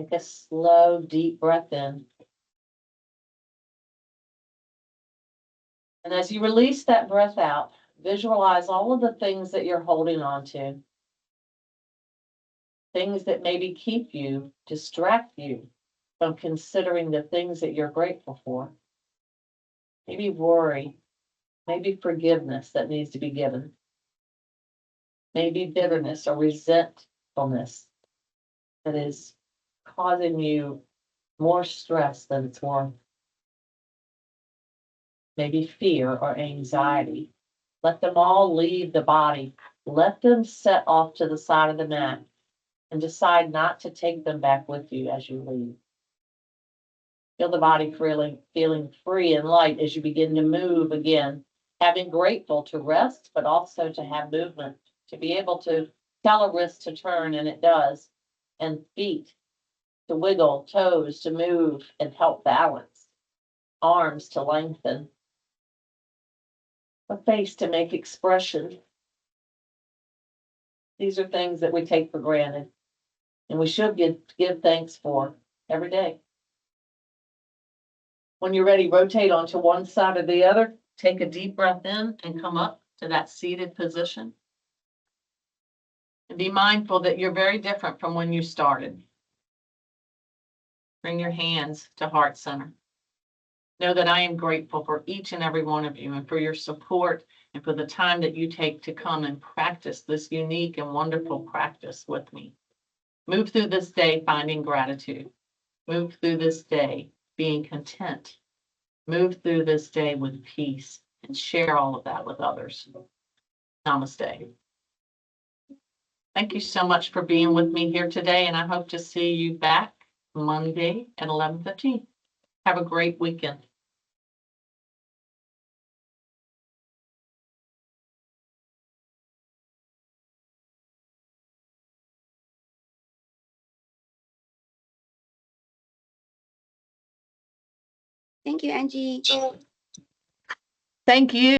Speaker 2: Take a slow, deep breath in. And as you release that breath out, visualize all of the things that you're holding on to. Things that maybe keep you, distract you from considering the things that you're grateful for. Maybe worry, maybe forgiveness that needs to be given. Maybe bitterness or resentfulness that is causing you more stress than it's worth. Maybe fear or anxiety. Let them all leave the body. Let them set off to the side of the mat and decide not to take them back with you as you leave. Feel the body feeling free and light as you begin to move again, having grateful to rest, but also to have movement, to be able to tell a wrist to turn, and it does, and feet to wiggle, toes to move and help balance, arms to lengthen, a face to make expression. These are things that we take for granted, and we should give thanks for every day. When you're ready, rotate onto one side or the other. Take a deep breath in and come up to that seated position. And be mindful that you're very different from when you started. Bring your hands to heart center. Know that I am grateful for each and every one of you and for your support and for the time that you take to come and practice this unique and wonderful practice with me. Move through this day finding gratitude. Move through this day being content. Move through this day with peace and share all of that with others. Namaste. Thank you so much for being with me here today, and I hope to see you back Monday at 11:15. Have a great weekend.
Speaker 3: Thank you, Angie.
Speaker 2: Thank you.